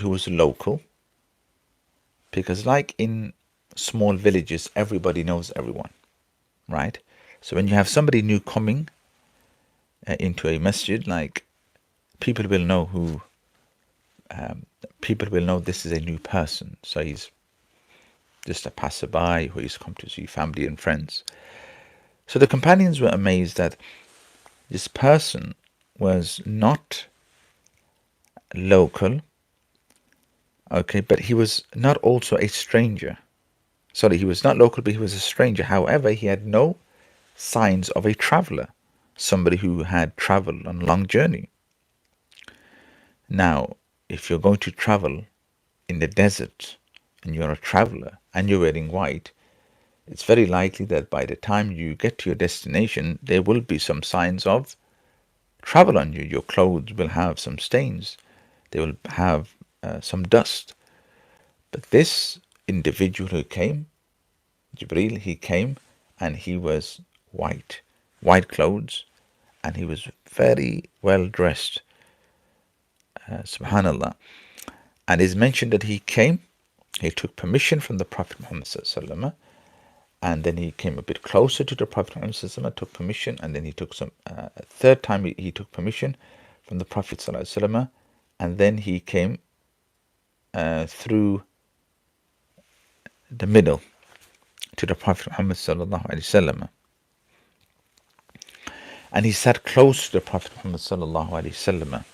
who was local, because like in small villages, everybody knows everyone, right? So when you have somebody new coming into a masjid, like people will know who, people will know this is a new person. So he's just a passerby who has come to see family and friends. So the companions were amazed that this person was not local, okay, but he was not also a stranger. Sorry, he was not local, but he was a stranger. However, he had no signs of a traveler, somebody who had traveled on a long journey. Now, if you're going to travel in the desert and you're a traveler and you're wearing white, it's very likely that by the time you get to your destination, there will be some signs of travel on you. Your clothes will have some stains, they will have some dust. But this individual who came, Jibril, he came and he was white clothes, and he was very well dressed. Subhanallah. And it's mentioned that he came, he took permission from the Prophet Muhammad sallallahu, and then he came a bit closer to the Prophet Muhammad sallallahu, took permission, and then he took some third time he took permission from the Prophet sallallahu, and then he came through the middle to the Prophet Muhammad sallallahu alaihi wasallam, and he sat close to the Prophet Muhammad sallallahu alaihi wasallam.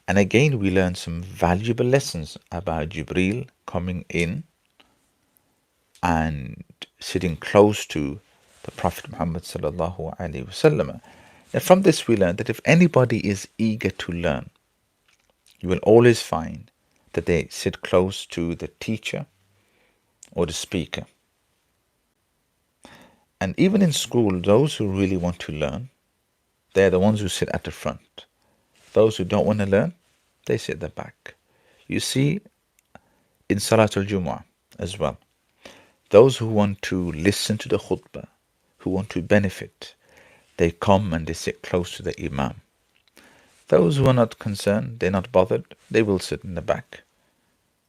And again, we learn some valuable lessons about Jibril coming in and sitting close to the Prophet Muhammad sallallahu alaihi wasallam. Now, from this, we learn that if anybody is eager to learn, you will always find that they sit close to the teacher or the speaker. And even in school, those who really want to learn, they're the ones who sit at the front. Those who don't want to learn, they sit at the back. You see, in Salatul Jumu'ah as well, those who want to listen to the khutbah, who want to benefit, they come and they sit close to the Imam. Those who are not concerned, they're not bothered, they will sit in the back.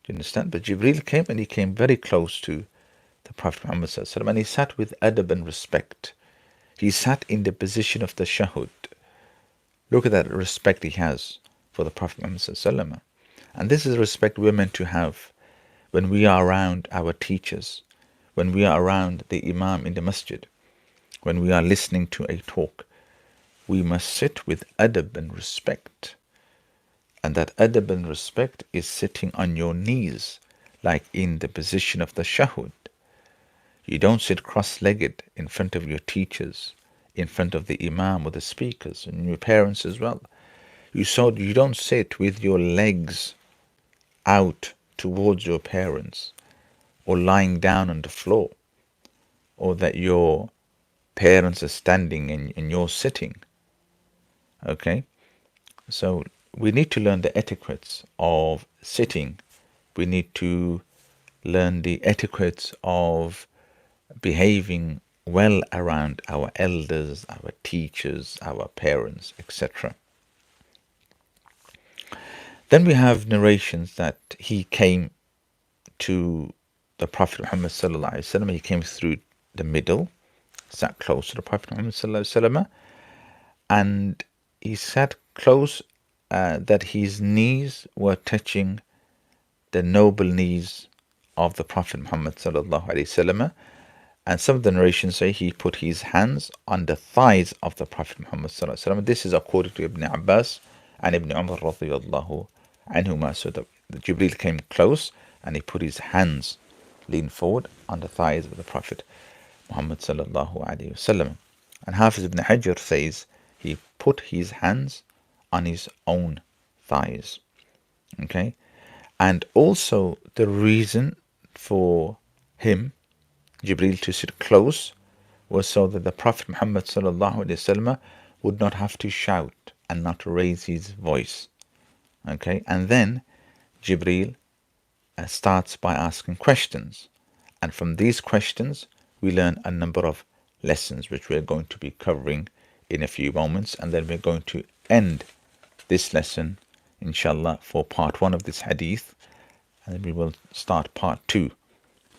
Do you understand? But Jibril came and he came very close to the Prophet Muhammad sallallahu, and he sat with adab and respect. He sat in the position of the shahud. Look at that respect he has for the Prophet Muhammad sallallahu. And this is the respect we're meant to have when we are around our teachers, when we are around the Imam in the masjid, when we are listening to a talk. We must sit with adab and respect. And that adab and respect is sitting on your knees, like in the position of the shahud. You don't sit cross-legged in front of your teachers, in front of the Imam or the speakers, and your parents as well. You don't sit with your legs out towards your parents, or lying down on the floor, or that your parents are standing and you're sitting. Okay? So we need to learn the etiquettes of sitting. We need to learn the etiquettes of behaving well around our elders, our teachers, our parents, etc. Then we have narrations that he came to the Prophet Muhammad sallallahu alaihi wasallam. He came through the middle, sat close to the Prophet Muhammad sallallahu alaihi wasallam, and he sat close that his knees were touching the noble knees of the Prophet Muhammad sallallahu alaihi wasallam. And some of the narrations say he put his hands on the thighs of the Prophet Muhammad sallallahu alaihi wasallam. This is according to Ibn Abbas and Ibn Umar radiyallahu anhuma. So the Jibril came close and he put his hands, leaned forward, on the thighs of the Prophet Muhammad sallallahu alaihi wasallam. And Hafiz ibn Hajar says he put his hands on his own thighs. Okay? And also the reason for him, Jibril, to sit close was so that the Prophet Muhammad sallallahu alaihi wasallam would not have to shout and not raise his voice. Okay? And then Jibril starts by asking questions. And from these questions, we learn a number of lessons, which we're going to be covering in a few moments. And then we're going to end this lesson inshallah, for part 1 of this hadith, and then we will start part 2